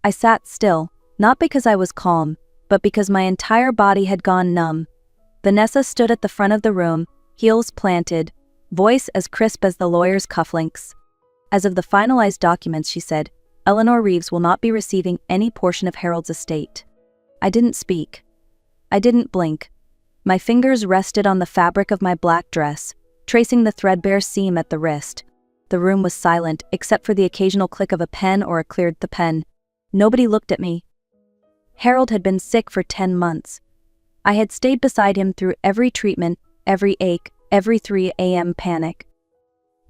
I sat still, not because I was calm, but because my entire body had gone numb. Vanessa stood at the front of the room, heels planted, voice as crisp as the lawyer's cufflinks. As of the finalized documents, she said, Eleanor Reeves will not be receiving any portion of Harold's estate. I didn't speak. I didn't blink. My fingers rested on the fabric of my black dress, tracing the threadbare seam at the wrist. The room was silent, except for the occasional click of a pen or a cleared the pen. Nobody looked at me. Harold had been sick for 10 months. I had stayed beside him through every treatment, every ache, every 3 a.m. panic.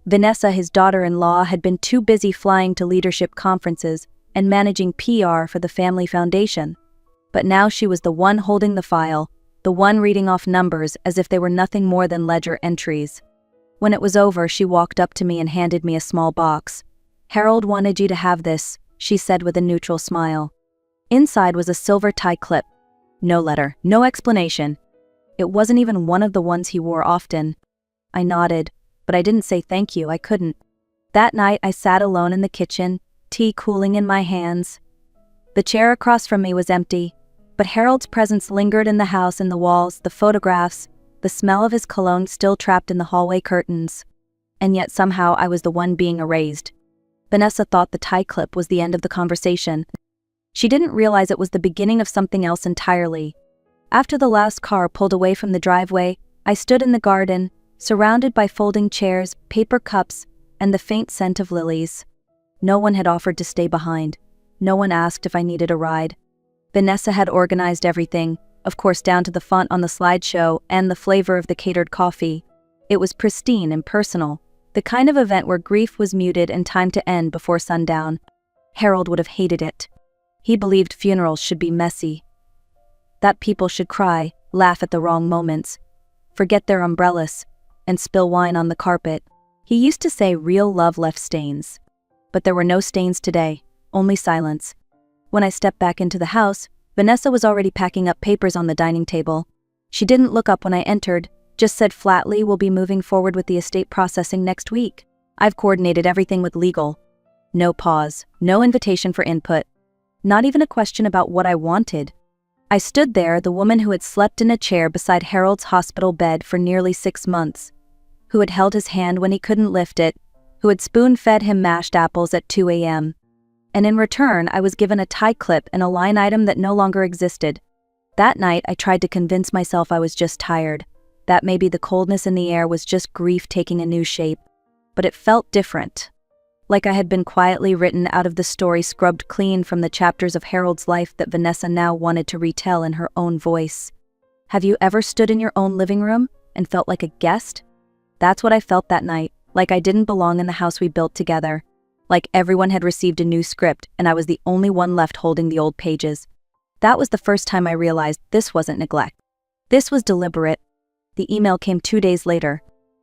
Vanessa, his daughter-in-law, had been too busy flying to leadership conferences and managing PR for the family foundation. But now she was the one holding the file, the one reading off numbers as if they were nothing more than ledger entries. When it was over, she walked up to me and handed me a small box. Harold wanted you to have this, she said with a neutral smile. Inside was a silver tie clip. No letter, no explanation. It wasn't even one of the ones he wore often. I nodded, but I didn't say thank you, I couldn't. That night I sat alone in the kitchen, tea cooling in my hands. The chair across from me was empty, but Harold's presence lingered in the house, in the walls, the photographs, the smell of his cologne still trapped in the hallway curtains. And yet somehow I was the one being erased. Vanessa thought the tie clip was the end of the conversation. She didn't realize it was the beginning of something else entirely. After the last car pulled away from the driveway, I stood in the garden, surrounded by folding chairs, paper cups, and the faint scent of lilies. No one had offered to stay behind. No one asked if I needed a ride. Vanessa had organized everything, of course down to the font on the slideshow and the flavor of the catered coffee. It was pristine and personal, the kind of event where grief was muted and time to end before sundown. Harold would have hated it. He believed funerals should be messy. That people should cry, laugh at the wrong moments, forget their umbrellas, and spill wine on the carpet. He used to say real love left stains. But there were no stains today, only silence. When I stepped back into the house, Vanessa was already packing up papers on the dining table. She didn't look up when I entered, just said flatly, we'll be moving forward with the estate processing next week. I've coordinated everything with legal. No pause, no invitation for input. Not even a question about what I wanted. I stood there, the woman who had slept in a chair beside Harold's hospital bed for nearly 6 months, who had held his hand when he couldn't lift it, who had spoon-fed him mashed apples at 2 a.m. And in return, I was given a tie clip and a line item that no longer existed. That night, I tried to convince myself I was just tired, that maybe the coldness in the air was just grief taking a new shape. But it felt different. Like I had been quietly written out of the story, scrubbed clean from the chapters of Harold's life that Vanessa now wanted to retell in her own voice. Have you ever stood in your own living room and felt like a guest? That's what I felt that night, like I didn't belong in the house we built together. Like everyone had received a new script and I was the only one left holding the old pages. That was the first time I realized this wasn't neglect. This was deliberate. The email came 2 days later.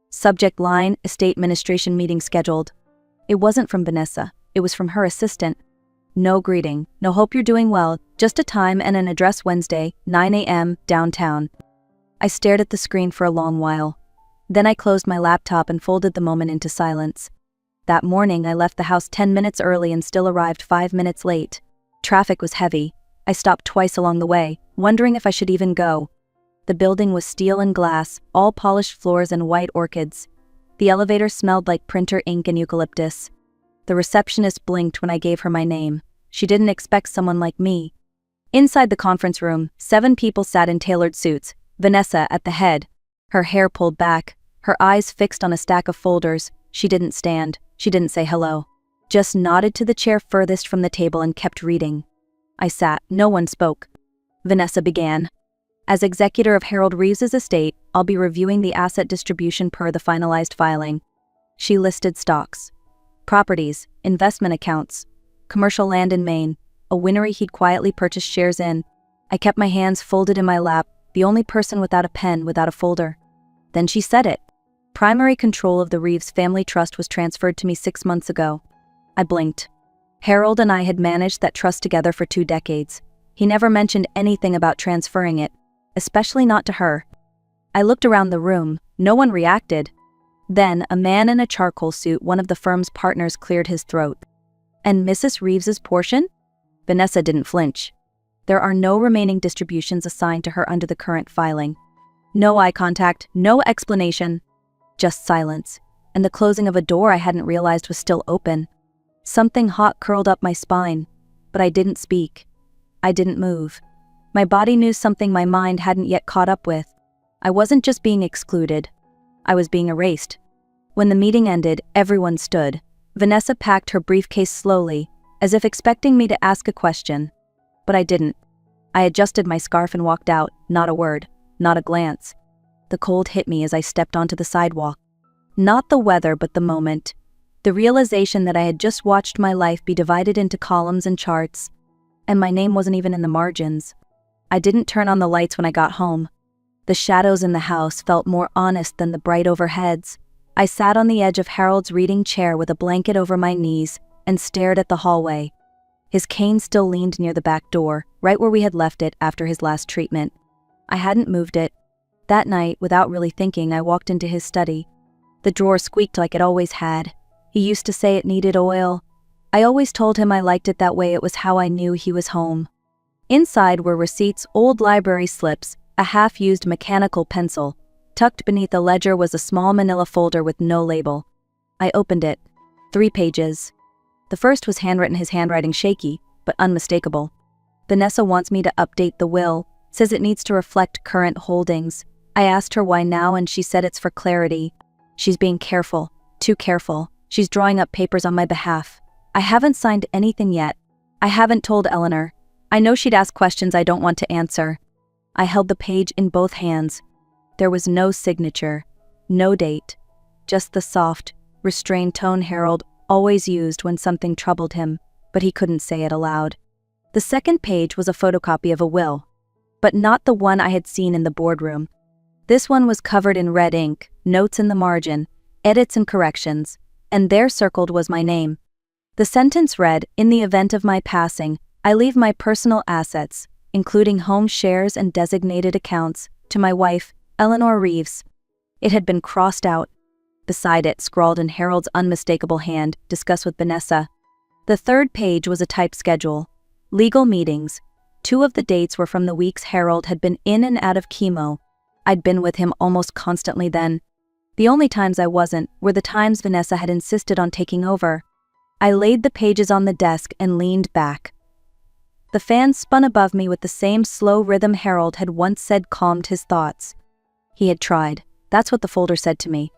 Subject line, estate administration meeting scheduled. It wasn't from Vanessa, it was from her assistant. No greeting, no hope you're doing well, just a time and an address: Wednesday, 9 a.m., downtown. I stared at the screen for a long while. Then I closed my laptop and folded the moment into silence. That morning I left the house 10 minutes early and still arrived 5 minutes late. Traffic was heavy. I stopped twice along the way, wondering if I should even go. The building was steel and glass, all polished floors and white orchids. The elevator smelled like printer ink and eucalyptus. The receptionist blinked when I gave her my name. She didn't expect someone like me. Inside the conference room, 7 people sat in tailored suits, Vanessa at the head. Her hair pulled back, her eyes fixed on a stack of folders. She didn't stand. She didn't say hello. Just nodded to the chair furthest from the table and kept reading. I sat. No one spoke. Vanessa began. As executor of Harold Reeves's estate, I'll be reviewing the asset distribution per the finalized filing. She listed stocks, properties, investment accounts, commercial land in Maine, a winery he'd quietly purchased shares in. I kept my hands folded in my lap, the only person without a pen, without a folder. Then she said it. Primary control of the Reeves family trust was transferred to me 6 months ago. I blinked. Harold and I had managed that trust together for 2 decades. He never mentioned anything about transferring it, especially not to her. I looked around the room. No one reacted. Then, a man in a charcoal suit, one of the firm's partners, cleared his throat. And Mrs. Reeves's portion? Vanessa didn't flinch. There are no remaining distributions assigned to her under the current filing. No eye contact, no explanation. Just silence, and the closing of a door I hadn't realized was still open. Something hot curled up my spine, but I didn't speak. I didn't move. My body knew something my mind hadn't yet caught up with. I wasn't just being excluded. I was being erased. When the meeting ended, everyone stood. Vanessa packed her briefcase slowly, as if expecting me to ask a question. But I didn't. I adjusted my scarf and walked out, not a word, not a glance. The cold hit me as I stepped onto the sidewalk. Not the weather, but the moment. The realization that I had just watched my life be divided into columns and charts. And my name wasn't even in the margins. I didn't turn on the lights when I got home. The shadows in the house felt more honest than the bright overheads. I sat on the edge of Harold's reading chair with a blanket over my knees and stared at the hallway. His cane still leaned near the back door, right where we had left it after his last treatment. I hadn't moved it. That night, without really thinking, I walked into his study. The drawer squeaked like it always had. He used to say it needed oil. I always told him I liked it that way. It was how I knew he was home. Inside were receipts, old library slips, a half-used mechanical pencil. Tucked beneath the ledger was a small manila folder with no label. I opened it. 3 pages. The first was handwritten, his handwriting shaky, but unmistakable. Vanessa wants me to update the will, says it needs to reflect current holdings. I asked her why now and she said it's for clarity. She's being careful, too careful. She's drawing up papers on my behalf. I haven't signed anything yet. I haven't told Eleanor. I know she'd ask questions I don't want to answer. I held the page in both hands. There was no signature, no date, just the soft, restrained tone Harold always used when something troubled him, but he couldn't say it aloud. The second page was a photocopy of a will, but not the one I had seen in the boardroom. This one was covered in red ink, notes in the margin, edits and corrections, and there circled was my name. The sentence read, "In the event of my passing, I leave my personal assets, including home shares and designated accounts, to my wife, Eleanor Reeves." It had been crossed out. Beside it, scrawled in Harold's unmistakable hand, "Discuss with Vanessa." The third page was a typed schedule. Legal meetings. 2 of the dates were from the weeks Harold had been in and out of chemo. I'd been with him almost constantly then. The only times I wasn't were the times Vanessa had insisted on taking over. I laid the pages on the desk and leaned back. The fan spun above me with the same slow rhythm Harold had once said calmed his thoughts. He had tried. That's what the folder said to me.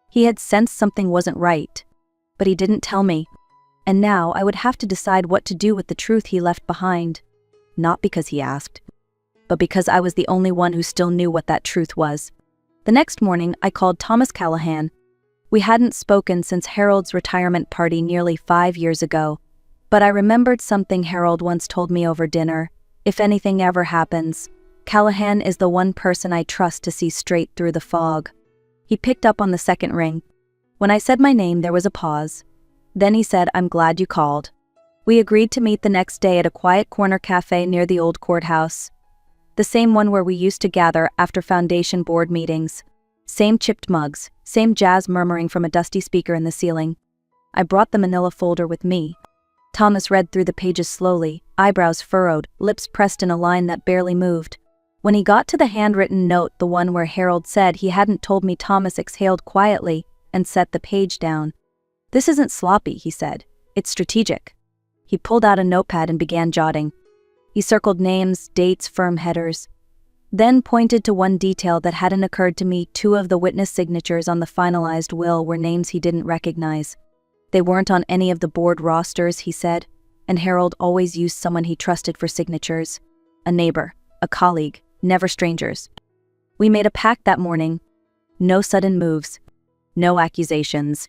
He had sensed something wasn't right. But he didn't tell me. And now I would have to decide what to do with the truth he left behind. Not because he asked, but because I was the only one who still knew what that truth was. The next morning, I called Thomas Callahan. We hadn't spoken since Harold's retirement party nearly 5 years ago. But I remembered something Harold once told me over dinner. If anything ever happens, Callahan is the one person I trust to see straight through the fog. He picked up on the second ring. When I said my name, there was a pause. Then he said, "I'm glad you called." We agreed to meet the next day at a quiet corner cafe near the old courthouse. The same one where we used to gather after foundation board meetings. Same chipped mugs, same jazz murmuring from a dusty speaker in the ceiling. I brought the manila folder with me. Thomas read through the pages slowly, eyebrows furrowed, lips pressed in a line that barely moved. When he got to the handwritten note, the one where Harold said he hadn't told me, Thomas exhaled quietly and set the page down. "This isn't sloppy," he said. "It's strategic." He pulled out a notepad and began jotting. He circled names, dates, firm headers. Then pointed to one detail that hadn't occurred to me. 2 of the witness signatures on the finalized will were names he didn't recognize. They weren't on any of the board rosters, he said, and Harold always used someone he trusted for signatures. A neighbor, a colleague, never strangers. We made a pact that morning. No sudden moves. No accusations.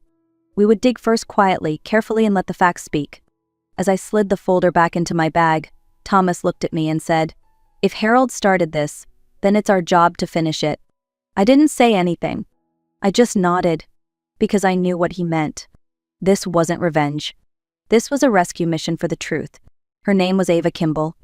We would dig first quietly, carefully, and let the facts speak. As I slid the folder back into my bag, Thomas looked at me and said, "If Harold started this, then it's our job to finish it." I didn't say anything. I just nodded, because I knew what he meant. This wasn't revenge. This was a rescue mission for the truth. Her name was Ava Kimball.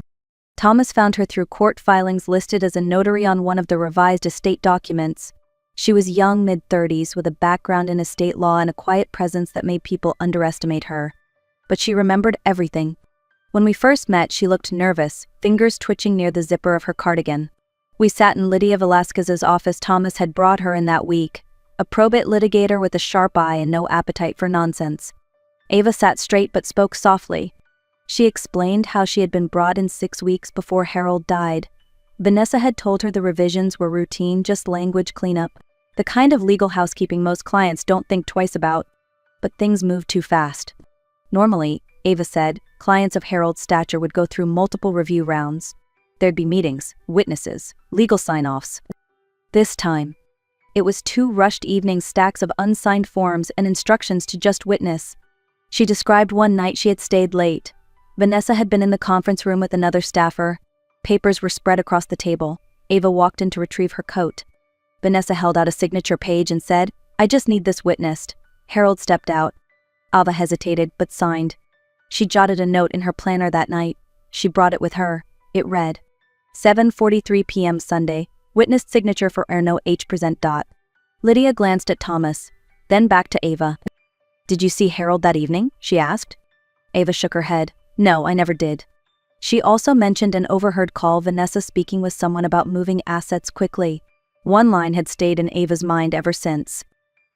Thomas found her through court filings, listed as a notary on one of the revised estate documents. She was young, mid-30s, with a background in estate law and a quiet presence that made people underestimate her. But she remembered everything. When we first met, she looked nervous, fingers twitching near the zipper of her cardigan. We sat in Lydia Velasquez's office. Thomas had brought her in that week, a probate litigator with a sharp eye and no appetite for nonsense. Ava sat straight but spoke softly. She explained how she had been brought in 6 weeks before Harold died. Vanessa had told her the revisions were routine, just language cleanup, the kind of legal housekeeping most clients don't think twice about. But things moved too fast. Normally, Ava said, clients of Harold's stature would go through multiple review rounds. There'd be meetings, witnesses, legal sign-offs. This time, it was 2 rushed evenings, stacks of unsigned forms and instructions to just witness. She described one night she had stayed late. Vanessa had been in the conference room with another staffer. Papers were spread across the table. Ava walked in to retrieve her coat. Vanessa held out a signature page and said, "I just need this witnessed." Harold stepped out. Ava hesitated, but signed. She jotted a note in her planner that night. She brought it with her. It read, 7:43 p.m. Sunday, witnessed signature for Erno H. Present. Lydia glanced at Thomas, then back to Ava. "Did you see Harold that evening?" she asked. Ava shook her head. "No, I never did." She also mentioned an overheard call, Vanessa speaking with someone about moving assets quickly. One line had stayed in Ava's mind ever since.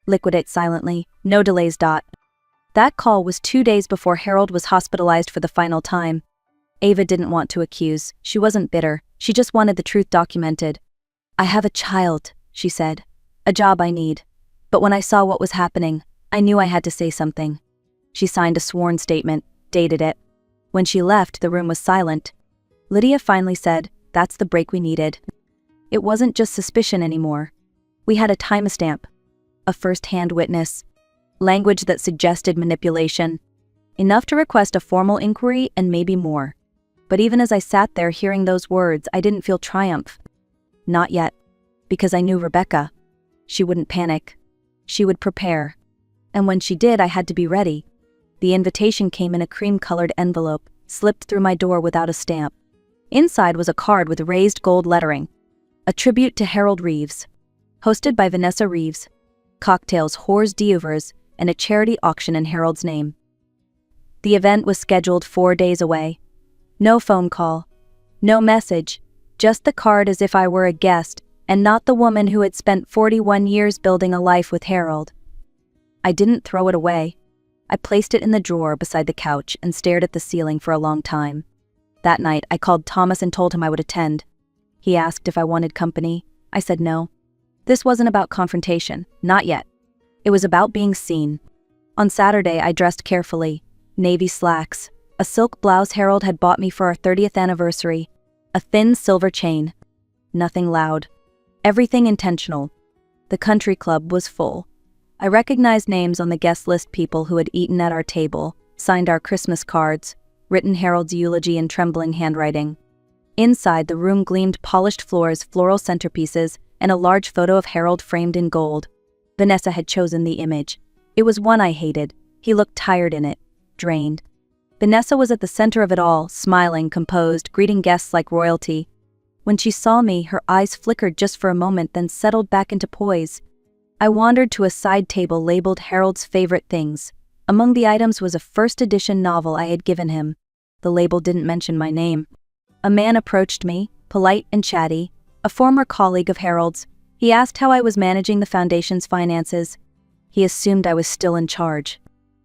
"Liquidate silently, no delays. That call was 2 days before Harold was hospitalized for the final time. Ava didn't want to accuse. She wasn't bitter. She just wanted the truth documented. "I have a child," she said. "A job I need. But when I saw what was happening, I knew I had to say something." She signed a sworn statement, dated it. When she left, the room was silent. Lydia finally said, "That's the break we needed." It wasn't just suspicion anymore. We had a timestamp, a first-hand witness, language that suggested manipulation, enough to request a formal inquiry and maybe more. But even as I sat there hearing those words, I didn't feel triumph. Not yet. Because I knew Rebecca. She wouldn't panic. She would prepare. And when she did, I had to be ready. The invitation came in a cream-colored envelope, slipped through my door without a stamp. Inside was a card with raised gold lettering. A tribute to Harold Reeves. Hosted by Vanessa Reeves. Cocktails, hors d'oeuvres, and a charity auction in Harold's name. The event was scheduled 4 days away. No phone call. No message. Just the card, as if I were a guest, and not the woman who had spent 41 years building a life with Harold. I didn't throw it away. I placed it in the drawer beside the couch and stared at the ceiling for a long time. That night, I called Thomas and told him I would attend. He asked if I wanted company. I said no. This wasn't about confrontation, not yet. It was about being seen. On Saturday, I dressed carefully. Navy slacks, a silk blouse Harold had bought me for our 30th anniversary, a thin silver chain. Nothing loud. Everything intentional. The country club was full. I recognized names on the guest list, people who had eaten at our table, signed our Christmas cards, written Harold's eulogy in trembling handwriting. Inside, the room gleamed polished floors, floral centerpieces, and a large photo of Harold framed in gold. Vanessa had chosen the image. It was one I hated. He looked tired in it, drained. Vanessa was at the center of it all, smiling, composed, greeting guests like royalty. When she saw me, her eyes flickered just for a moment, then settled back into poise. I wandered to a side table labeled Harold's favorite things. Among the items was a first-edition novel I had given him. The label didn't mention my name. A man approached me, polite and chatty, a former colleague of Harold's. He asked how I was managing the foundation's finances. He assumed I was still in charge.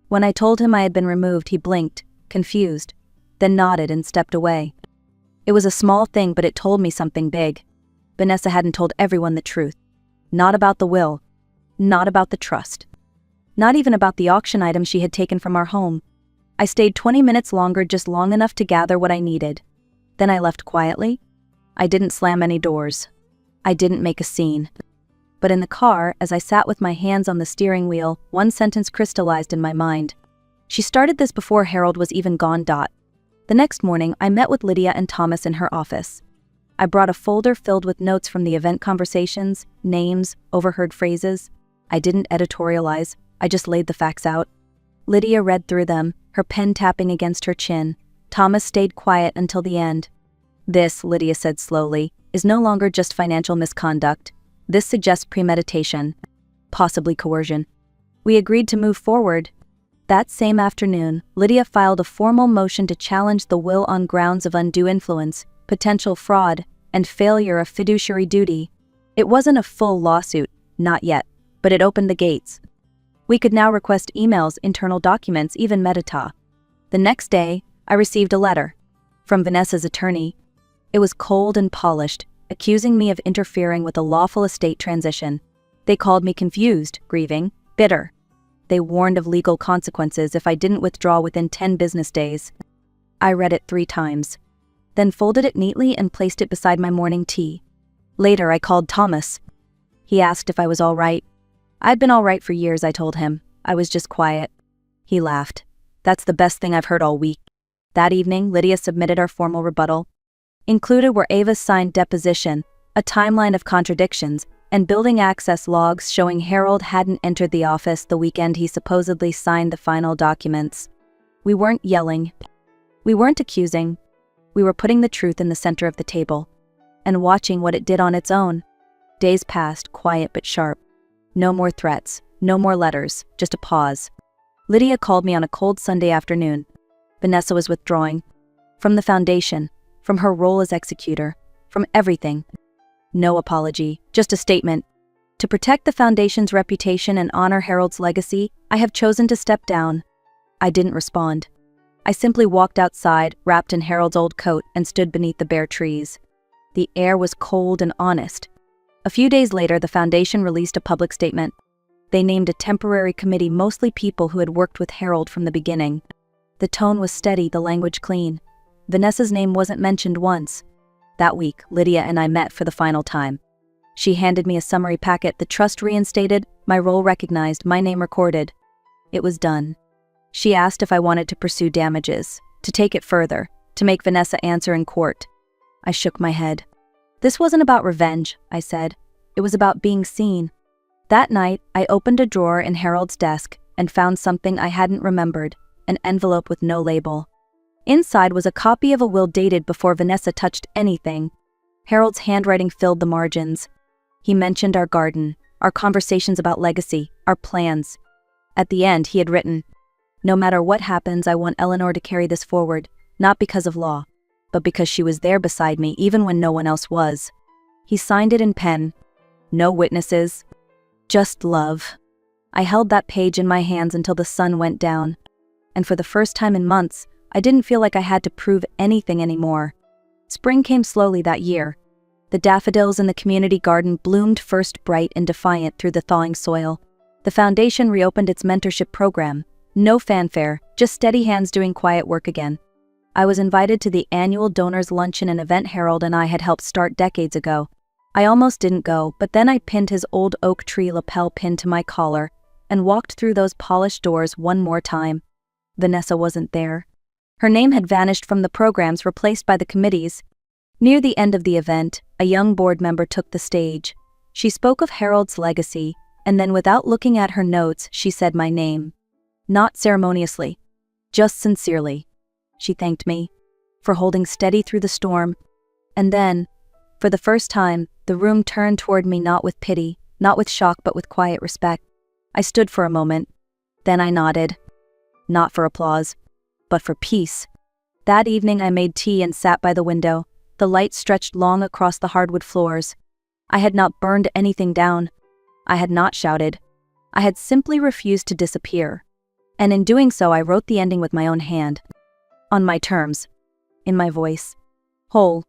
When I told him I had been removed, he blinked, confused, then nodded and stepped away. It was a small thing, but it told me something big. Vanessa hadn't told everyone the truth. Not about the will. Not about the trust. Not even about the auction items she had taken from our home. I stayed 20 minutes longer, just long enough to gather what I needed. Then I left quietly. I didn't slam any doors. I didn't make a scene. But in the car, as I sat with my hands on the steering wheel, one sentence crystallized in my mind. She started this before Harold was even gone. The next morning, I met with Lydia and Thomas in her office. I brought a folder filled with notes from the event, conversations, names, overheard phrases. I didn't editorialize, I just laid the facts out. Lydia read through them, her pen tapping against her chin. Thomas stayed quiet until the end. "This," Lydia said slowly, "is no longer just financial misconduct. This suggests premeditation, possibly coercion. We agreed to move forward. That same afternoon, Lydia filed a formal motion to challenge the will on grounds of undue influence, potential fraud, and failure of fiduciary duty. It wasn't a full lawsuit, not yet, but it opened the gates. We could now request emails, internal documents, even metadata. The next day, I received a letter from Vanessa's attorney. It was cold and polished, accusing me of interfering with a lawful estate transition. They called me confused, grieving, bitter. They warned of legal consequences if I didn't withdraw within 10 business days. I read it 3 times, then folded it neatly and placed it beside my morning tea. Later, I called Thomas. He asked if I was all right. I'd been all right for years, I told him. I was just quiet. He laughed. That's the best thing I've heard all week. That evening, Lydia submitted our formal rebuttal. Included were Ava's signed deposition, a timeline of contradictions, and building access logs showing Harold hadn't entered the office the weekend he supposedly signed the final documents. We weren't yelling. We weren't accusing. We were putting the truth in the center of the table and watching what it did on its own. Days passed, quiet but sharp. No more threats, no more letters, just a pause. Lydia called me on a cold Sunday afternoon. Vanessa was withdrawing. From the foundation, from her role as executor, from everything. No apology, just a statement. To protect the foundation's reputation and honor Harold's legacy, I have chosen to step down. I didn't respond. I simply walked outside, wrapped in Harold's old coat, and stood beneath the bare trees. The air was cold and honest. A few days later, the foundation released a public statement. They named a temporary committee, mostly people who had worked with Harold from the beginning. The tone was steady, the language clean. Vanessa's name wasn't mentioned once. That week, Lydia and I met for the final time. She handed me a summary packet, the trust reinstated, my role recognized, my name recorded. It was done. She asked if I wanted to pursue damages, to take it further, to make Vanessa answer in court. I shook my head. This wasn't about revenge, I said. It was about being seen. That night, I opened a drawer in Harold's desk and found something I hadn't remembered, an envelope with no label. Inside was a copy of a will dated before Vanessa touched anything. Harold's handwriting filled the margins. He mentioned our garden, our conversations about legacy, our plans. At the end, he had written, "No matter what happens, I want Eleanor to carry this forward, not because of law, but because she was there beside me even when no one else was." He signed it in pen. No witnesses. Just love. I held that page in my hands until the sun went down. And for the first time in months, I didn't feel like I had to prove anything anymore. Spring came slowly that year. The daffodils in the community garden bloomed first bright and defiant through the thawing soil. The foundation reopened its mentorship program. No fanfare, just steady hands doing quiet work again. I was invited to the annual donors luncheon, an event Harold and I had helped start decades ago. I almost didn't go, but then I pinned his old oak tree lapel pin to my collar and walked through those polished doors one more time. Vanessa wasn't there. Her name had vanished from the programs, replaced by the committees. Near the end of the event, a young board member took the stage. She spoke of Harold's legacy, and then without looking at her notes, she said my name. Not ceremoniously, just sincerely. She thanked me for holding steady through the storm. And then, for the first time, the room turned toward me, not with pity, not with shock, but with quiet respect. I stood for a moment. Then I nodded. Not for applause, but for peace. That evening I made tea and sat by the window. The light stretched long across the hardwood floors. I had not burned anything down. I had not shouted. I had simply refused to disappear. And in doing so, I wrote the ending with my own hand. On my terms. In my voice. Whole.